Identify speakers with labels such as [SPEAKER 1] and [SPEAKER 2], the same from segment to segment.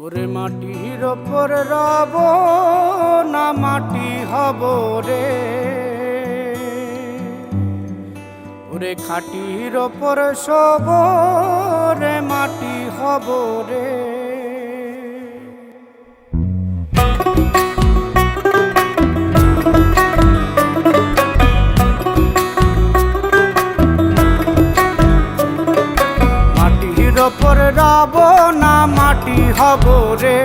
[SPEAKER 1] ওরে মাটির ওপর রব না মাটি হব রে, ওরে খাটির ওপর শোব রে মাটি হব রে। মাটির ওপর রব না মাটি হব রে,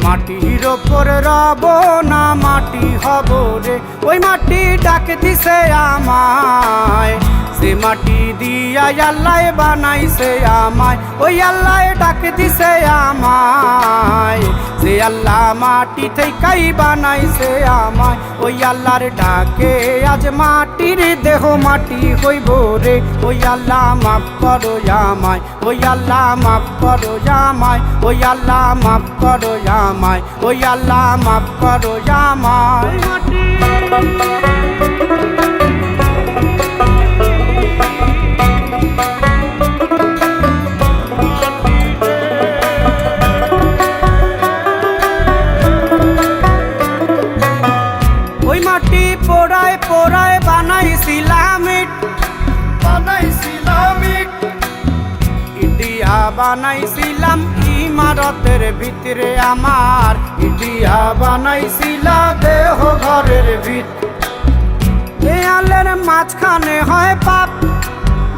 [SPEAKER 1] মাটির ওপর রব না মাটি হব রে। ওই মাটি ডাক দিছে আমায়, সে মাটি দিয়া আল্লাহ বানাইছে আমায়। ওই আল্লাহ ডাক দিছে আমায়, সে আল্লাহ মাটি থেকেই বানাইছে আমায়। ওই আল্লাহর ডাকে আজ মাটির দেহ মাটি হইব রে। ওই আল্লাহ মাফ করো আমায়, ওই আল্লাহ মাফ করো আমায়, ওই আল্লাহ মাফ করো আমায়, ওই আল্লাহ মাফ করো আমায়। ওই মাটি পোড়ায় পোড়ায় বানাইছিলাম ইট, ইটিয়া বানাইছিলাম ইমারতের ভিতরে আমার, ইটিয়া বানাইছিলা দেহ ঘরের ভিত। দেয়ালের মাঝখানে হয় পাপ,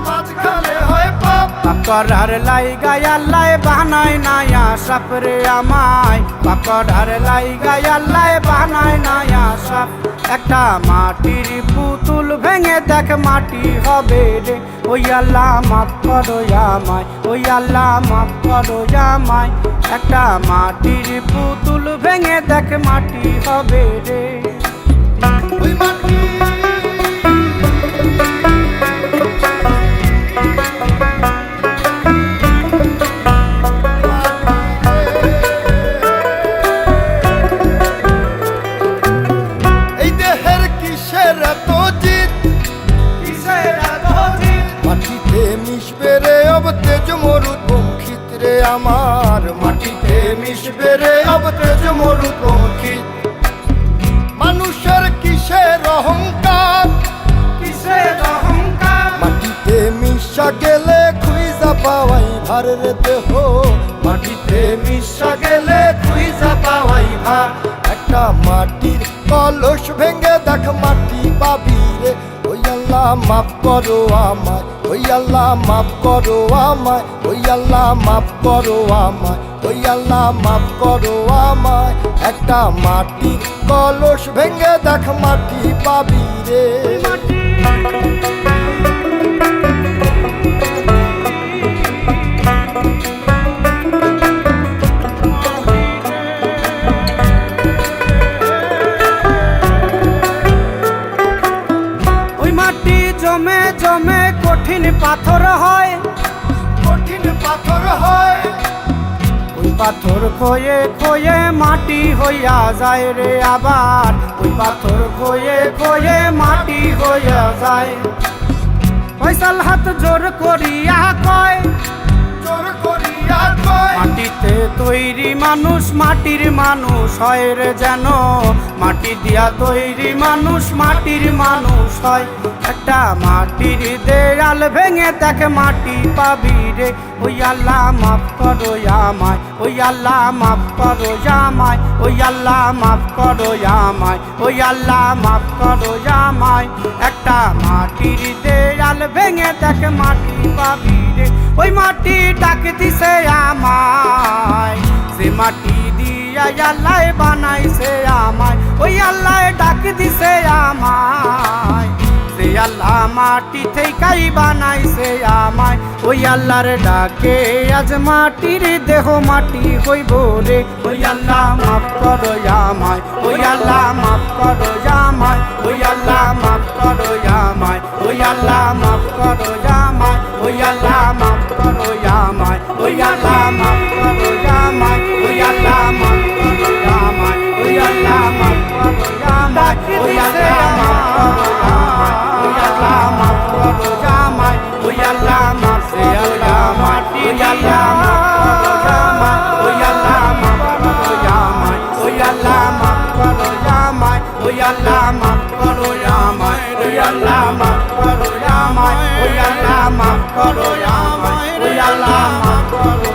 [SPEAKER 1] মাঝখানে হয় পাপ, পাকড়ার লাইগায় আল্লাহ বানায় নায়া সাপ রে আমায়, পাকড়ার লাইগায় আল্লাহ বানায় নায়া সাপ। একটা মাটির পুতুল ভেঙে দেখ মাটি হবে রে। ওই আল্লাহ মাফ করো আমায়, ওই আল্লাহ মাফ করো আমায়। একটা মাটির পুতুল ভেঙে দেখ মাটি হবে রে। ওই মাটি আমার, মাটিতে মিশবে রে অব তেজ মরুত পঙ্খিত। মানুষের কিসের অহংকার, কিসের অহংকার, মাটিতে মিশা গেলে খুঁজা পাওয়াই ভার রে দেহ, মাটিতে মিশা গেলে খুঁজা পাওয়াই ভার। একটা মাটির কলস ভেঙে দেখ মাটি পাবি রে। ওই আল্লাহ মাফ করো আমায়, ওই আল্লাহ মাফ করো আমায়, ওই আল্লাহ মাফ করো আমায়, ওই আল্লাহ মাফ করো আমায়। একটা মাটির কলস ভেঙে দেখ মাটি পাবি রে। জমে জমে কঠিন পাথর হয়, কঠিন পাথর হয়। ওই পাথর খয়ে খয়ে মাটি হইয়া যায় রে আবার, ওই পাথর খয়ে খয়ে মাটি হইয়া যায়। ফয়সাল হাত জোর করিয়া কয়, জোর করিয়া কয়, মাটিতে তৈরি মানুষ মাটির মানুষ হয় রে যেন, মাটি দিয়া তৈরি মানুষ মাটির মানুষ হয়। একটা মাটির দেয়াল ভেঙে দেখ মাটি পাবি রে। ওই আল্লাহ মাফ করো আমায়, ওই আল্লাহ মাফ করো আমায়, ওই আল্লাহ মাফ করো আমায়, ওই আল্লাহ মাফ করো আমায়। একটা মাটির দেয়াল ভেঙে দেখ মাটি পাবি রে। ওই মাটি ডাক দিছে আমায়, সে মাটি দিয়া আল্লাহ বানাইছে আমায়। ওই আল্লাহ ডাক দিছে আমায়, সে আল্লাহ মাটি থেকেই বানাইছে আমায়। ওই আল্লাহর ডাকে আজ মাটির দেহ মাটি হইব রে। ওই আল্লাহ মাফ করো আমায়, ওই আল্লাহ মাফ করো আমায়, ওই আল্লাহ মাফ করো আমায়, ওই আল্লাহ মাফ করো আমায়, ওই আল্লাহ মাফ করো আমায়, ওই আল্লাহ মাফ করো আমায়, ওই আল্লাহ মাফ করো আমায়, ওই আল্লাহ মাফ করো আমায়, ওই আল্লাহ মাফ করো আমায়, ওই আল্লাহ মাফ করো আমায়, ওই আল্লাহ মাফ করো আমায়, ওই আল্লাহ মাফ করো আমায়, ওই আল্লাহ আল্লাহ মাফ করো আমায়, ওই আল্লাহ মাফ করো আমায়, ওই আল্লাহ মাফ করো আমায়, ওই আল্লাহ মাফ করো